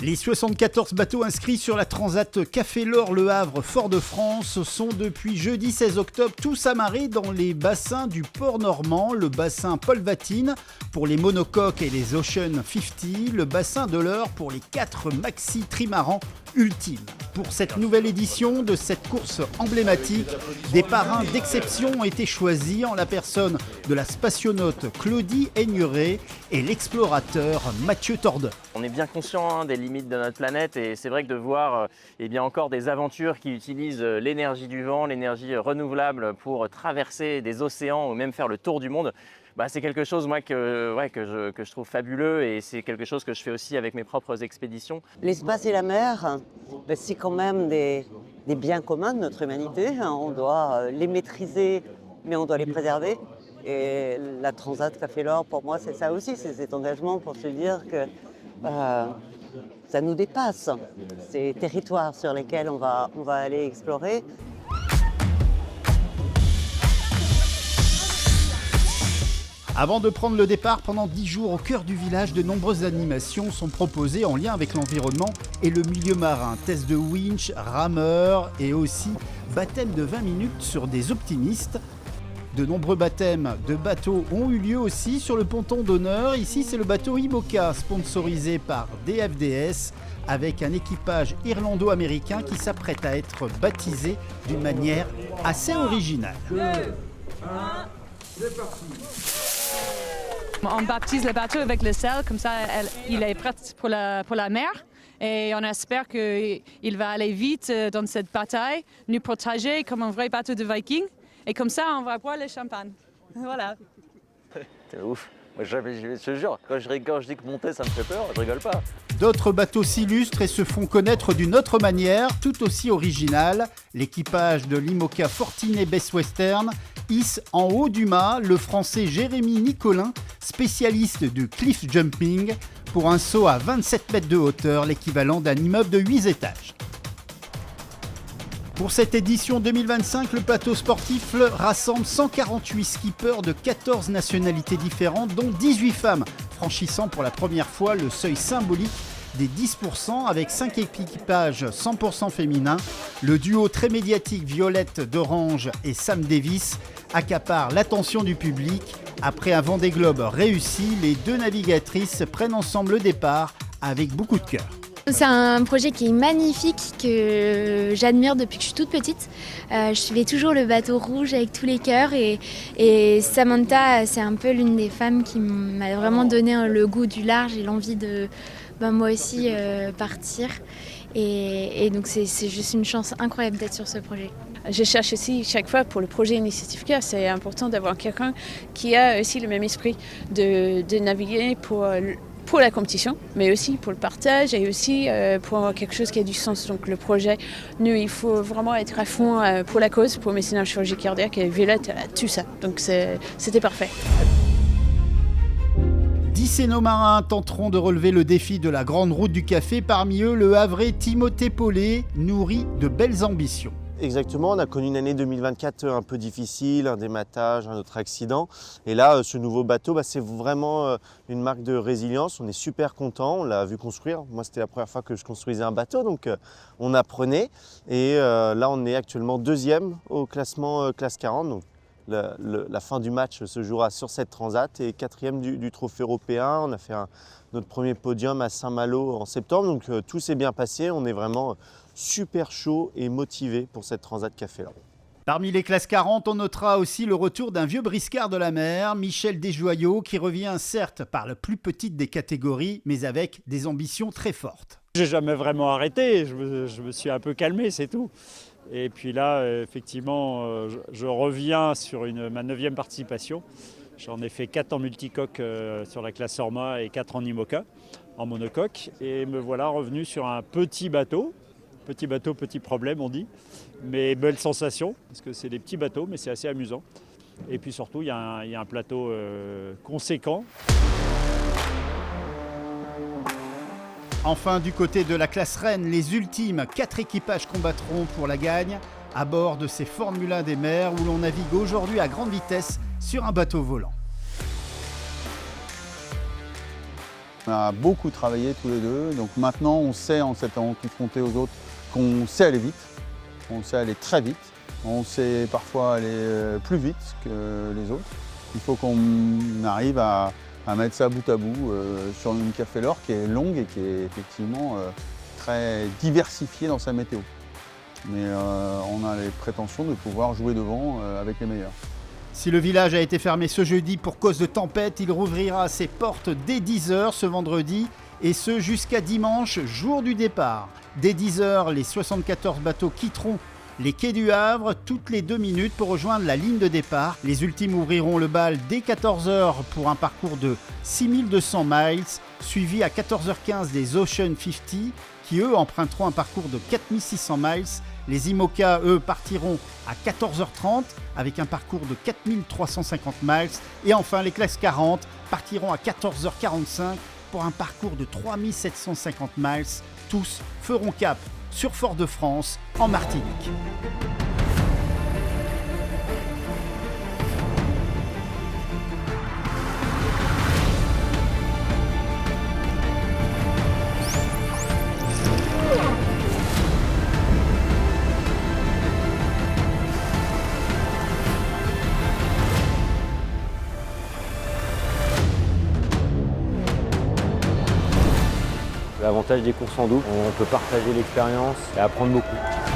Les 74 bateaux inscrits sur la Transat Café L'Or Le Havre Fort-de-France sont depuis jeudi 16 octobre tous amarrés dans les bassins du port normand, le bassin Paul Vatine pour les monocoques et les Ocean 50, le bassin de l'Eure pour les 4 maxi trimarans ultimes. Pour cette nouvelle édition de cette course emblématique, des parrains d'exception ont été choisis en la personne de la spationaute Claudie Aigneret et l'explorateur Mathieu Tordeur. On est bien conscient des limites de notre planète et c'est vrai que de voir encore des aventures qui utilisent l'énergie du vent, l'énergie renouvelable pour traverser des océans ou même faire le tour du monde, c'est quelque chose que je trouve fabuleux et c'est quelque chose que je fais aussi avec mes propres expéditions. L'espace et la mer, c'est quand même des biens communs de notre humanité. On doit les maîtriser, mais on doit les préserver. Et la Transat Café L'Or, pour moi, c'est ça aussi, c'est cet engagement pour se dire que ça nous dépasse, ces territoires sur lesquels on va aller explorer. Avant de prendre le départ, pendant 10 jours au cœur du village, de nombreuses animations sont proposées en lien avec l'environnement et le milieu marin. Tests de winch, rameurs et aussi baptême de 20 minutes sur des optimistes. De nombreux baptêmes de bateaux ont eu lieu aussi sur le ponton d'honneur. Ici, c'est le bateau IMOCA, sponsorisé par DFDS, avec un équipage irlando-américain qui s'apprête à être baptisé d'une manière assez originale. 2, 1, c'est parti. On baptise le bateau avec le sel, comme ça il est prêt pour la mer. Et on espère qu'il va aller vite dans cette bataille, nous protéger comme un vrai bateau de viking. Et comme ça, on va boire le champagne. Voilà. C'est ouf. Moi, je te jure, quand je dis que monter, ça me fait peur, je rigole pas. D'autres bateaux s'illustrent et se font connaître d'une autre manière, tout aussi originale. L'équipage de l'IMOCA Fortinet Best Western hisse en haut du mât le français Jérémy Nicolin, spécialiste du cliff jumping, pour un saut à 27 mètres de hauteur, l'équivalent d'un immeuble de 8 étages. Pour cette édition 2025, le plateau sportif rassemble 148 skippers de 14 nationalités différentes, dont 18 femmes, franchissant pour la première fois le seuil symbolique des 10% avec 5 équipages 100% féminins. Le duo très médiatique Violette d'Orange et Sam Davis accapare l'attention du public. Après un Vendée Globe réussi, les deux navigatrices prennent ensemble le départ avec beaucoup de cœur. C'est un projet qui est magnifique, que j'admire depuis que je suis toute petite. Je suivais toujours le bateau rouge avec tous les cœurs et Samantha, c'est un peu l'une des femmes qui m'a vraiment donné le goût du large et l'envie de moi aussi partir. Et donc c'est juste une chance incroyable d'être sur ce projet. Je cherche aussi chaque fois pour le projet Initiative Cœur, c'est important d'avoir quelqu'un qui a aussi le même esprit de naviguer pour la compétition, mais aussi pour le partage et aussi pour quelque chose qui a du sens. Donc le projet, nous, il faut vraiment être à fond pour la cause, pour médecine en chirurgie cardiaque et Violette a tout ça. Donc c'était parfait. 10 cénomarins tenteront de relever le défi de la grande route du café. Parmi eux, le Havrais Timothée Paulet, nourri de belles ambitions. Exactement, on a connu une année 2024 un peu difficile, un dématage, un autre accident. Et là, ce nouveau bateau, c'est vraiment une marque de résilience. On est super contents, on l'a vu construire. Moi, c'était la première fois que je construisais un bateau, donc on apprenait. Et là, on est actuellement 2e au classement classe 40. Donc la fin du match se jouera sur cette transat et 4e du trophée européen. On a fait notre premier podium à Saint-Malo en septembre, donc tout s'est bien passé. On est vraiment super chaud et motivé pour cette Transat Café L'Or. Parmi les classes 40, on notera aussi le retour d'un vieux briscard de la mer, Michel Desjoyaux, qui revient certes par la plus petite des catégories, mais avec des ambitions très fortes. J'ai jamais vraiment arrêté, je me suis un peu calmé, c'est tout. Et puis là, effectivement, je reviens sur ma 9e participation. J'en ai fait 4 en multicoque sur la classe Orma et 4 en IMOCA, en monocoque. Et me voilà revenu sur un petit bateau. Petit bateau, petit problème, on dit. Mais belle sensation, parce que c'est des petits bateaux, mais c'est assez amusant. Et puis surtout, il y a un plateau conséquent. Enfin, du côté de la classe Rennes, les ultimes 4 équipages combattront pour la gagne à bord de ces Formule 1 des mers où l'on navigue aujourd'hui à grande vitesse sur un bateau volant. On a beaucoup travaillé tous les deux, donc maintenant on sait, en s'étant confronté aux autres, qu'on sait aller vite, on sait aller très vite, on sait parfois aller plus vite que les autres. Il faut qu'on arrive à mettre ça bout à bout sur une Café L'Or qui est longue et qui est effectivement très diversifiée dans sa météo. Mais on a les prétentions de pouvoir jouer devant avec les meilleurs. Si le village a été fermé ce jeudi pour cause de tempête, il rouvrira ses portes dès 10h ce vendredi et ce jusqu'à dimanche, jour du départ. Dès 10h, les 74 bateaux quitteront les quais du Havre toutes les 2 minutes pour rejoindre la ligne de départ. Les ultimes ouvriront le bal dès 14h pour un parcours de 6200 miles, suivi à 14h15 des Ocean 50 qui eux emprunteront un parcours de 4600 miles. Les IMOCA, eux, partiront à 14h30 avec un parcours de 4350 miles. Et enfin, les classes 40 partiront à 14h45 pour un parcours de 3750 miles. Tous feront cap sur Fort-de-France, en Martinique. L'avantage des courses en double, on peut partager l'expérience et apprendre beaucoup.